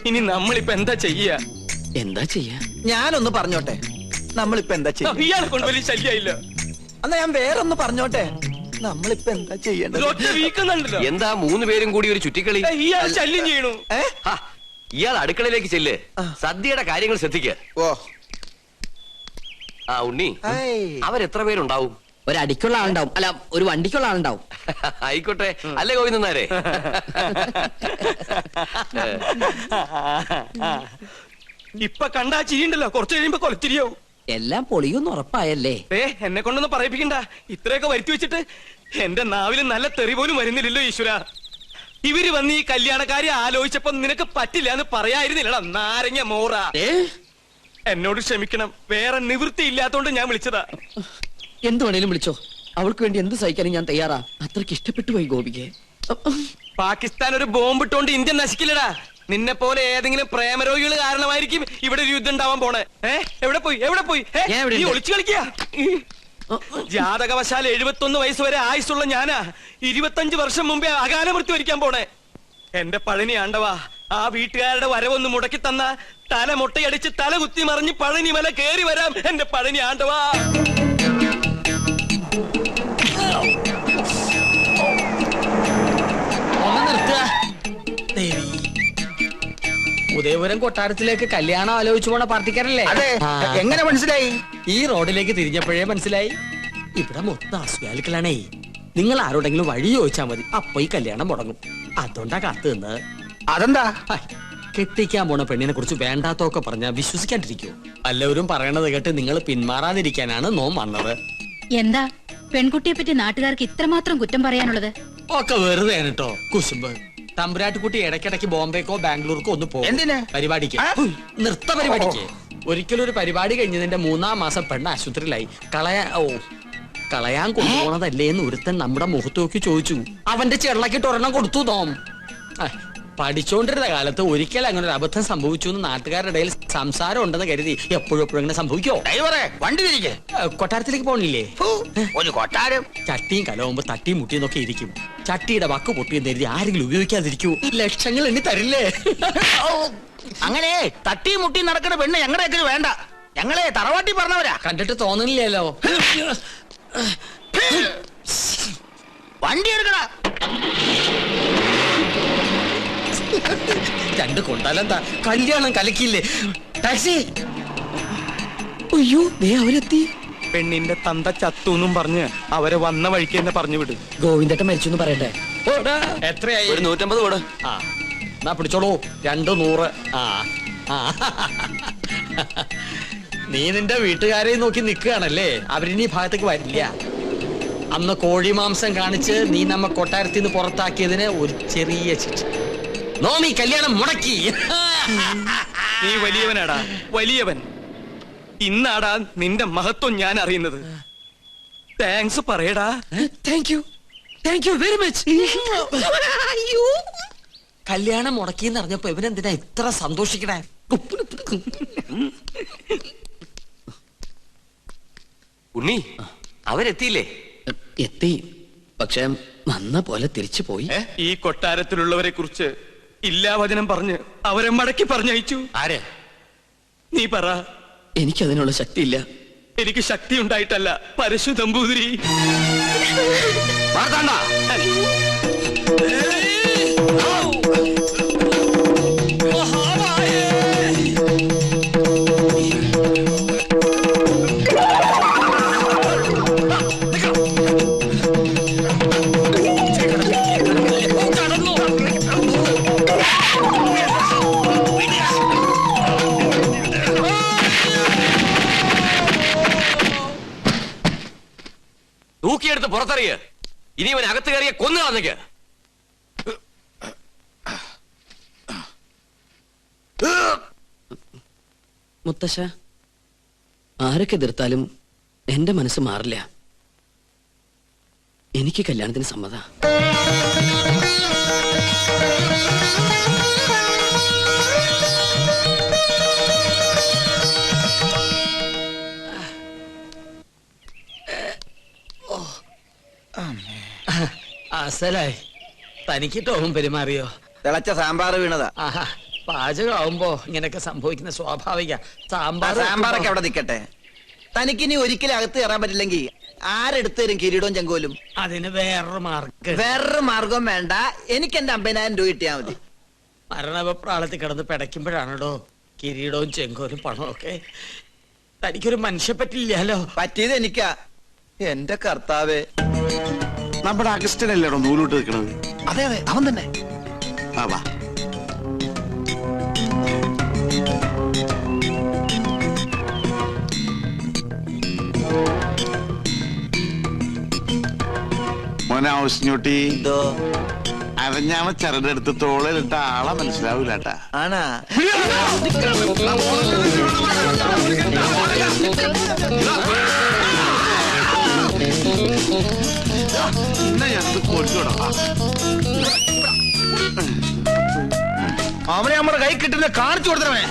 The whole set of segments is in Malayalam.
ഇനി നമ്മളിപ്പോ എന്താ ചെയ്യാ? എന്താ ചെയ്യാ? ഞാനൊന്ന് പറഞ്ഞോട്ടെ, നമ്മളിപ്പോ എന്താ ചെയ്യാ? ഇയാളെ കൊണ്ട് വലിയ ശല്യായില്ല. എന്നാ ഞാൻ വേറൊന്ന് പറഞ്ഞോട്ടെ, നമ്മളിപ്പോ എന്താ ചെയ്യേണ്ടത്? എന്താ 3 പേരും കൂടി ഒരു ചുറ്റിക്കളി? ഇയാൾ ശല്യം ചെയ്യണു. ഇയാൾ അടുക്കളയിലേക്ക് ചെല്ല്, സദ്യയുടെ കാര്യങ്ങൾ ശ്രദ്ധിക്ക. ഓ ആ ഉണ്ണി, അവരെത്ര പേരുണ്ടാവും? ഒരടിക്കുള്ള ആളുണ്ടാവും, അല്ല ഒരു വണ്ടിക്കുള്ള ആളുണ്ടാവും. ആയിക്കോട്ടെ, അല്ലേ ഗോവിന്ദനാരെ? ഇപ്പൊ കണ്ടാ ചിരിയുണ്ടല്ലോ, കുറച്ച് കഴിയുമ്പോ കൊലച്ചിരിയാവും. എല്ലാം പൊളിയൊന്നും ഉറപ്പായല്ലേ? എന്നെ കൊണ്ടൊന്നും പറയിപ്പിക്കണ്ട. ഇത്രയൊക്കെ വരുത്തി വെച്ചിട്ട് എന്റെ നാവില് നല്ല തെറി പോലും വരുന്നില്ലല്ലോ ഈശ്വര. ഇവര് വന്ന് ഈ കല്യാണക്കാരി ആലോചിച്ചപ്പോ നിനക്ക് പറ്റില്ല എന്ന് പറയായിരുന്നില്ലടാ നാരങ്ങ മോറ. എന്നോട് ക്ഷമിക്കണം, വേറെ നിവൃത്തി ഇല്ലാത്തോണ്ട് ഞാൻ വിളിച്ചതാ. എന്ത് വേണേലും വിളിച്ചോ, അവൾക്ക് വേണ്ടി എന്ത് സഹിക്കാനും ഞാൻ തയ്യാറാ. അത്രക്ക് ഇഷ്ടപ്പെട്ടു പോയി ഗോപിക്ക്. പാകിസ്ഥാൻ ഒരു ബോംബിട്ടോണ്ട് ഇന്ത്യ നശിക്കില്ലടാ. നിന്നെ പോലെ ഏതെങ്കിലും പ്രേമരോഗികൾ കാരണമായിരിക്കും ഇവിടെ ഒരു യുദ്ധം ഉണ്ടാവാൻ പോണേ. എവിടെ പോയി നീ ഒളിച്ചു കളിക്കുക? ജാതകവശാൽ 71 വയസ്സ് വരെ ആയുസുള്ള ഞാനാ 25 വർഷം മുമ്പേ അകാല മൃത്യു വരിക്കാൻ പോണേ. എന്റെ പഴനി ആണ്ടവാ, ആ വീട്ടുകാരുടെ വരവൊന്ന് മുടക്കി തന്ന തല മുട്ടയടിച്ച് തല കുത്തി മറിഞ്ഞ് പഴനി മല കേറി വരാം. എന്റെ പഴനി ആണ്ടവാ. ഉദയപുരം കൊട്ടാരത്തിലേക്ക് കല്യാണം ആലോചിച്ചു പോണ പാർട്ടിക്കാരല്ലേ? എങ്ങനെ മനസ്സിലായി? ഈ റോഡിലേക്ക് തിരിഞ്ഞപ്പോഴേ മനസ്സിലായി. ഇവിടെ മൊത്തം അസുഖാലുക്കളാണേ. നിങ്ങൾ ആരോടെങ്കിലും വഴി ചോദിച്ചാൽ മതി, അപ്പൊ ഈ കല്യാണം മുടങ്ങും. അതുകൊണ്ടാ കാത്തു നിന്ന്. അതെന്താ? കെട്ടിക്കാൻ പോണ പെണ്ണിനെ കുറിച്ച് വേണ്ടാത്തൊക്കെ പറഞ്ഞാ വിശ്വസിക്കാണ്ടിരിക്കോ? എല്ലാവരും പറയണത് കേട്ട് നിങ്ങൾ പിന്മാറാതിരിക്കാനാണ് നോം വന്നത്. എന്താ പെൺകുട്ടിയെ പറ്റി നാട്ടുകാർക്ക് ഇത്രമാത്രം കുറ്റം പറയാനുള്ളത്? ഒക്കെ വെറുതെ കേട്ടോ കുശുമ്പ്. തമ്പുരാട്ടിക്കുട്ടി ഇടയ്ക്കിടയ്ക്ക് ബോംബെക്കോ ബാംഗ്ലൂർക്കോ ഒന്ന് പോകും. എന്തിന്? പരിപാടിക്ക്, നൃത്ത പരിപാടിക്ക്. ഒരിക്കലും ഒരു പരിപാടി കഴിഞ്ഞതിന്റെ 3-ാം മാസം പെണ്ണ് ആശുപത്രിയിലായി. കളയാൻ കൊണ്ടുപോണതല്ലേ എന്ന് ഒരുത്തൻ നമ്മുടെ മുഖത്ത് നോക്കി ചോദിച്ചു. അവന്റെ ചെള്ളക്കിട്ട് ഒരെണ്ണം കൊടുത്തു തോം. പഠിച്ചോണ്ടിരുന്ന കാലത്ത് ഒരിക്കൽ അങ്ങനെ ഒരു അബദ്ധം സംഭവിച്ചു എന്ന് നാട്ടുകാരുടെ ഇടയിൽ സംസാരം ഉണ്ടെന്ന് കരുതി എപ്പോഴും ഇങ്ങനെ സംഭവിക്കോ? വണ്ടി തിരികെ കൊട്ടാരത്തിലേക്ക് പോണില്ലേ? ഒരു കൊട്ടാരം ചട്ടിയും കലവുമ്പോ തട്ടിയും മുട്ടിയും നോക്കി ഇരിക്കും. ചട്ടിയുടെ വക്ക് പൊട്ടിയെന്ന് കരുതി ആരെങ്കിലും ഉപയോഗിക്കാതിരിക്കൂ? ലക്ഷങ്ങൾ എണ്ണി തരില്ലേ? അങ്ങനെ തട്ടിയും മുട്ടിയും നടക്കുന്ന പെണ്ണ് ഞങ്ങളുടെ വേണ്ട. ഞങ്ങളെ തറവാട്ടി പറഞ്ഞവരാ. കണ്ടിട്ട് തോന്നുന്നില്ലല്ലോ. വണ്ടി എടുക്കണ. രണ്ട് കൊണ്ടാലെന്താ, കല്യാണം കലക്കില്ലേ? ടാക്സി. അയ്യോ, ദേ അവരെത്തി. പെണ്ണിന്റെ തന്ത ചത്തൂന്നും പറഞ്ഞ് അവരെ വന്ന വഴിക്ക് തന്നെ പറഞ്ഞു വിട്. ഗോവിന്ദട്ടൻ മരിച്ചു പറയട്ടെ. എത്രയായി? ഒരു 150 കൂടെ. ആ എന്നാ പിടിച്ചോളൂ, 200. നീ നിന്റെ വീട്ടുകാരെ നോക്കി നിൽക്കുകയാണല്ലേ? അവരിനി ഭാഗത്തേക്ക് വരില്ല. അന്ന് കോഴി മാംസം കാണിച്ച് നീ നമ്മ കൊട്ടാരത്തിൽ നിന്ന് പുറത്താക്കിയതിന് ഒരു ചെറിയ ശിക്ഷ. നോമി കല്യാണം മുടക്കി. നീ വലിയവനാടാ, വലിയവൻ. ഇന്നാടാ നിന്റെ മഹത്വം ഞാൻ അറിയുന്നത്. താങ്ക്സ് പറയടാ. Thank you very much. കല്യാണം മുടക്കിന്ന് അറിഞ്ഞപ്പോ ഇവനെന്തിനാ ഇത്ര സന്തോഷിക്കണേ? ഉണ്ണി, അവരെത്തിയില്ലേ? എത്തി, പക്ഷെ വന്ന പോലെ തിരിച്ചു പോയി. ഈ കൊട്ടാരത്തിലുള്ളവരെ കുറിച്ച് ഇല്ലാവചനം പറഞ്ഞ് അവരെ മടക്കി പറഞ്ഞയച്ചു. ആര്? നീ പറ. എനിക്കതിനുള്ള ശക്തിയില്ല. എനിക്ക് ശക്തി ഉണ്ടായിട്ടല്ല, പരശു നമ്പൂതിരി. തൂക്കിയെടുത്ത് പുറത്തറിയ. ഇനി അവൻ അകത്ത് കയറിയ കൊന്നു കളഞ്ഞേക്ക്. മുത്തശ്ശ, ആരൊക്കെ എതിർത്താലും എന്റെ മനസ്സ് മാറില്ല. എനിക്ക് കല്യാണത്തിന് സമ്മത. അസലായി തനിക്ക് ടോം പെരുമാറിയോ? തിളച്ച സാമ്പാർ വീണതാ. പാചകമാവുമ്പോ ഇങ്ങനെയൊക്കെ സംഭവിക്കുന്ന സ്വാഭാവിക. സാമ്പാറൊക്കെ അവിടെ നിക്കട്ടെ. തനിക്കിനി ഒരിക്കലും അകത്ത് കയറാൻ പറ്റില്ലെങ്കിൽ ആരെടുത്ത് തരും കിരീടവും ചെങ്കോലും? അതിന് വേറൊരു മാർഗം. വേറൊരു മാർഗം വേണ്ട, എനിക്ക് എന്റെ 50,000 രൂപ കിട്ടിയാ മതി. മരണപ്രാളത്തിൽ കിടന്ന് പിടയ്ക്കുമ്പോഴാണോ കിരീടവും ചെങ്കോലും പണവും ഒക്കെ? തനിക്കൊരു മനുഷ്യ പറ്റില്ലല്ലോ. പറ്റിയത് എനിക്കാ. എന്റെ കർത്താവേ. നമ്മുടെ അഗസ്റ്റനല്ലേടോ നൂലോട്ട് നിൽക്കണത്? അതെ അതെ, അവൻ തന്നെ. ആ വാ. മോനെ ഔസ്ഞ്ഞോട്ടി, എന്തോ അരഞ്ഞാണ ചരടെടുത്ത് തോളിലിട്ട ആളെ മനസ്സിലാവൂല കേട്ടാ. ആണാ? അവനെ നമ്മുടെ കൈ കിട്ടുന്ന കാണിച്ചു കൊടുത്തവനെ.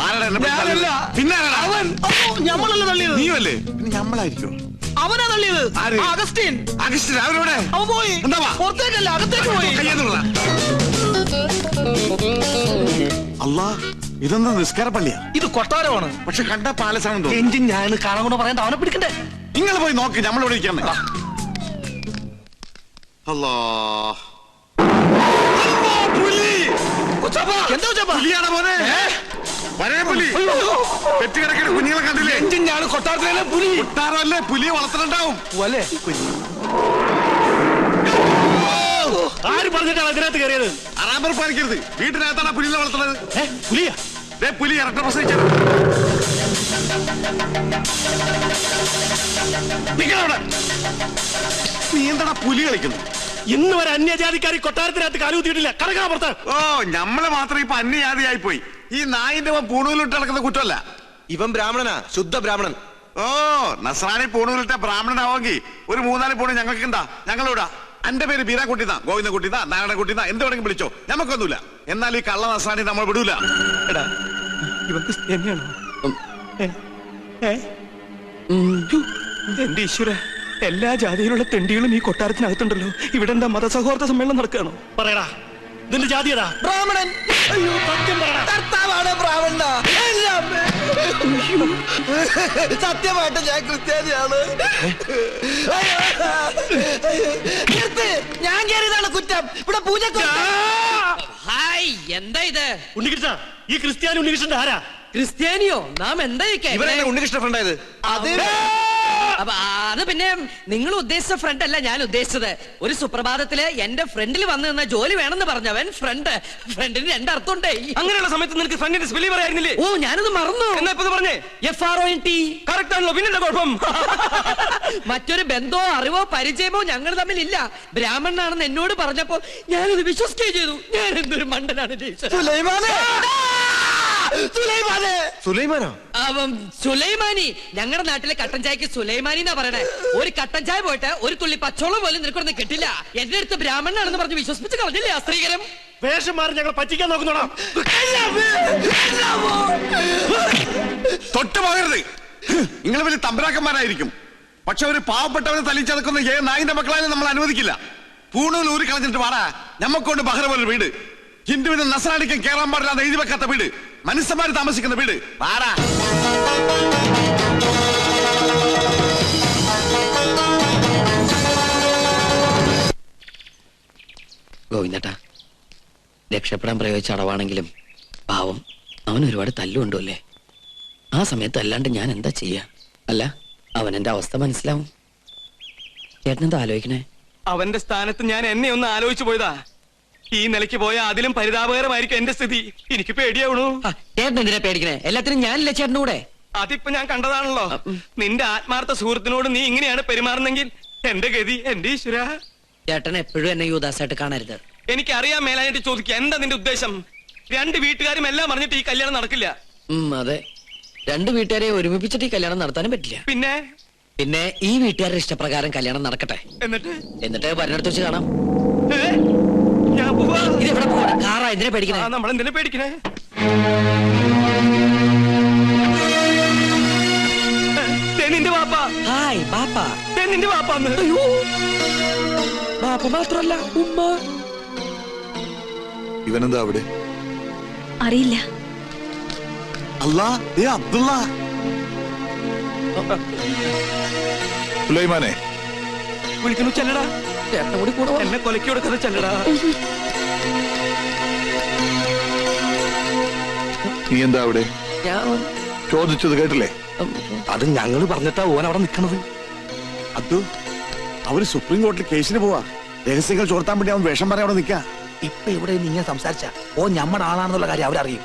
ആരാടാ എന്നെ പിടിച്ച് തള്ളിയത്? പിന്നെ ആരാടാ? ഞമ്മളല്ലേ തള്ളിയത്? നീയല്ലേ? പിന്നെ ഞമ്മളായിരിക്കും. അവനാ തള്ളിയത്. ആര്? അഗസ്റ്റിൻ. അഗസ്റ്റിൻ അവരോടെ അവൻ പോയി. എന്താ വാ? പുറത്തേക്കല്ല, അകത്തേക്ക് പോയി. കയ്യെന്നുള്ള അല്ലാ, ഇതൊന്നും നിസ്കാര പള്ളിയാ. ഇത് കൊട്ടാരമാണ്. പക്ഷെ കണ്ട പാലസാണെന്തോ. എഞ്ചിൻ ഞാൻ കാണാൻ കൊണ്ട് പറയാൻ അവനെ പിടിക്കണ്ടേ? നിങ്ങൾ പോയി നോക്ക്, നമ്മളിവിടെ ഇരിക്കാൻ. അല്ലാ, എന്താ പുലിയാണ് മോനെ. വരേ പുലി. കെട്ടിക്കിടക്കുന്ന കുഞ്ഞുങ്ങളെ കണ്ടില്ലേ? എഞ്ചിൻ ഞാൻ കൊട്ടാരത്തിലെ പുലി. കൊട്ടാരമല്ലേ, പുലിയെ വളർത്തുന്നുണ്ടാവും. ആര് പറഞ്ഞിട്ടാണ് അതിനകത്ത് കയറിയത്? അറാമ്പർ പാലിക്കരുത്. വീട്ടിനകത്താണ് പുലിയെ വളർത്തുന്നത്. പുലിയാ? പുലി ഇറക്കം പ്രസവിച്ചത്. നീ എന്താടാ പുലി കളിക്കുന്നു? ഇന്ന് വരെ അന്യജാതിക്കാരി കൊട്ടാരത്തിനകത്ത് കാലുകുത്തിയിട്ടില്ല. കടക്കാ പുറത്ത്. ഓ, നമ്മള് മാത്രം ഇപ്പൊ അന്യജാതിയായി പോയി. ഈ നായിന്റെ പൂണൂലിട്ട് നടക്കുന്ന കുറ്റമല്ല. ഇവൻ ബ്രാഹ്മണനാ, ശുദ്ധ ബ്രാഹ്മണൻ. ഓ, നസ്രാണി പൂണൂലിട്ട ബ്രാഹ്മണനാവെങ്കിൽ ഒരു 3-4 പൂണ് ഞങ്ങൾക്ക് ഉണ്ടാ. ഞങ്ങളിവിടാ. എന്റെ പേര് ബീരാ കുട്ടിന്നാ, ഗോവിന്ദ കുട്ടിന്നാ, നാരായണ കുട്ടിന്നാ, എന്ത് വേണമെങ്കിലും വിളിച്ചോ, ഞമ്മക്കൊന്നുമില്ല. എന്നാൽ ഈ കള്ള നസ്രാണി നമ്മൾ വിടൂല. എടാ, ഇവൻ ക്രിസ്ത്യാനിയാണോ? എന്റെ ഈശ്വര, എല്ലാ ജാതിയിലുള്ള തെണ്ടികളും ഈ കൊട്ടാരത്തിനകത്തുണ്ടല്ലോ. ഇവിടെ എന്താ മതസൗഹാർദ്ദ സമ്മേളനം നടക്കുകയാണോ? പറയടാ, നിന്റെ ജാതി ഏതാ? ബ്രാഹ്മണൻ. സത്യം പറയടാ. കർത്താവാണ് ബ്രാഹ്മണ. സത്യമായിട്ട് ഞാൻ ക്രിസ്ത്യാനിയാണ്. ഞാൻ കയറിയതാണ് കുറ്റം. ഇവിടെ പൂജ. ഹായ്, എന്താ ഇത്? ഉണ്ണികൃഷ്ണ, ഈ ക്രിസ്ത്യാനി ഉണ്ണികൃഷ്ണന്റെ ആരാ? ക്രിസ്ത്യാനിയോ? നാം എന്താ ഇവരല്ലേ ഉണ്ണികൃഷ്ണ ഫ്രണ്ടായത്? അത് പിന്നെ നിങ്ങൾ ഉദ്ദേശിച്ച ഫ്രണ്ട് അല്ല ഞാൻ ഉദ്ദേശിച്ചത്. ഒരു സുപ്രഭാതത്തില് എന്റെ ഫ്രണ്ടിൽ വന്നു നിന്ന ജോലി വേണമെന്ന് പറഞ്ഞവൻ ഫ്രണ്ടിന് 2 അർത്ഥമുണ്ടേ. അങ്ങനെയുള്ള സമയത്ത് നിനക്ക് ഫ്രണ്ടിന്റെ സ്പെല്ലിംഗ് പറയായിരുന്നില്ലേ? ഓ, ഞാനത് മറന്നു. എന്നാ ഇപ്പൊ പറഞ്ഞേ. FRONT. കറക്റ്റ് ആണല്ലോ, പിന്നെന്താ കുഴപ്പം? മറ്റൊരു ബന്ധമോ അറിവോ പരിചയമോ ഞങ്ങൾ തമ്മിലില്ല. ബ്രാഹ്മണനാണെന്ന് എന്നോട് പറഞ്ഞപ്പോ ഞാനത് വിശ്വസിക്കുകയും ചെയ്തു. ഞാൻ എന്തൊരു മണ്ടനാണ്. സുലൈമാനോ? സുലൈമാനി. ഞങ്ങളുടെ നാട്ടിലെ കട്ടൻ ചായക്ക് സുലൈമാനി എന്നാ പറയണേ. ഒരു കട്ടൻ ചായ പോയിട്ട് ഒരു തുള്ളി പച്ചോളം പോലും നിനക്കൊന്നും കിട്ടില്ല. എന്റെ അടുത്ത് ബ്രാഹ്മണനാണെന്ന് പറഞ്ഞ് വിശ്വസിപ്പിച്ച് കളഞ്ഞില്ലേ ആ സ്ത്രീകരം? വേഷം മാറി ഞങ്ങൾ പറ്റിക്കാൻ നോക്കുന്നോടാ. തൊട്ട് പോകരുത്. നിങ്ങൾ വലിയ തമ്പരാക്കന്മാരായിരിക്കും. പക്ഷെ ഒരു പാവപ്പെട്ടവനെ തല്ലിച്ചതക്കുന്ന നായിന്റെ മക്കളായാലും നമ്മൾ അനുവദിക്കില്ല. പൂണൂൽ ഊരി കളഞ്ഞിട്ട് വാടാ. ഞമ്മക്കൊണ്ട് ബഹ്റ പോലെ വീട്. ഹിന്ദുവിനും നസ്രാണിക്കും കേറാൻ പാടില്ലാതെ എഴുതി വെക്കാത്ത വീട്, മനുഷ്യന്മാര് താമസിക്കുന്ന വീട്. വാടാ. ഗോവിന്ദേട്ടാ, രക്ഷപ്പെടാൻ പ്രയോഗിച്ച അടവാണെങ്കിലും പാവം അവൻ ഒരുപാട് തല്ലുകൊണ്ടുമല്ലേ. ആ സമയത്ത് അല്ലാണ്ട് ഞാൻ എന്താ ചെയ്യാ? അല്ല, അവൻ എന്റെ അവസ്ഥ മനസ്സിലാവും. ചേട്ടനെന്താ ആലോചിക്കണേ? അവന്റെ സ്ഥാനത്ത് ഞാൻ എന്നെ ഒന്ന് ആലോചിച്ചു പോയതാ. ഈ നിലയ്ക്ക് പോയാൽ അതിലും പരിതാപകരമായിരിക്കും എന്റെ സ്ഥിതി. എനിക്ക് പേടിയാവണു. ചേട്ടൻ എന്തിനാ പേടിക്കണേ? എല്ലാത്തിനും ഞാനില്ല ചേട്ടൻ്റെ കൂടെ. അതിപ്പോ ഞാൻ കണ്ടതാണല്ലോ. നിന്റെ ആത്മാർത്ഥ സുഹൃത്തിനോട് നീ ഇങ്ങനെയാണ് പെരുമാറുന്നെങ്കിൽ എന്റെ ഗതി, എന്റെ ഈശ്വര. ചേട്ടൻ എപ്പോഴും എന്നെ യൂദാസായിട്ട് കാണരുത്. എനിക്കറിയാൻ മേലായിട്ട് ചോദിക്കുക, എന്താ നിന്റെ ഉദ്ദേശം? 2 വീട്ടുകാരും എല്ലാം പറഞ്ഞിട്ട് ഈ കല്യാണം നടക്കില്ല. അതെ, 2 വീട്ടുകാരെ ഒരുമിപ്പിച്ചിട്ട് ഈ കല്യാണം നടത്താനും പറ്റില്ല. പിന്നെ ഈ വീട്ടുകാരുടെ ഇഷ്ടപ്രകാരം കല്യാണം നടക്കട്ടെ. എന്നിട്ട് വരനടുത്ത് വെച്ച് കാണാം. ഞാൻ പോവാ. ഇത് എവിടെ പോവാ? കാറാ. എന്തിനാ പേടിക്കണേ? നമ്മൾ എന്തിനാ പേടിക്കണേ? നിന്റെ വാപ്പ. ഹായ് ബാപ്പ. നിന്റെ വാപ്പാന്ന്. ബാപ്പ മാത്രല്ല ഉമ്മ. ഇവനെന്താ അവിടെ? അറിയില്ല. അല്ലാ, അബ്ദുള്ള. സുലൈമാനെ, വിളിക്കുന്നു ചെല്ലടാ. ചേട്ടൻ കൂടി കൂടെ വാ. എന്നെ കൊലക്കി കൊടുക്കാതെ ചെല്ലടാ. നീ എന്താ അവിടെ? ഞാൻ ചോദിച്ചത് കേട്ടില്ലേ? അത് ഞങ്ങള് പറഞ്ഞിട്ടാ ഓൻ അവിടെ നിക്കണത്. അബ്ദു, അവര് സുപ്രീം കോടതിയിൽ കേസിന് പോവാ. രഹസ്യങ്ങൾ ചോർത്താൻ വേണ്ടി അവൻ വേഷം പറയാൻ അവിടെ നിൽക്കാ. ഇപ്പൊ ഇവിടെ നീ സംസാരിച്ച ഓ ഞമ്മടെ ആളാണെന്നുള്ള കാര്യം അവരറിയും.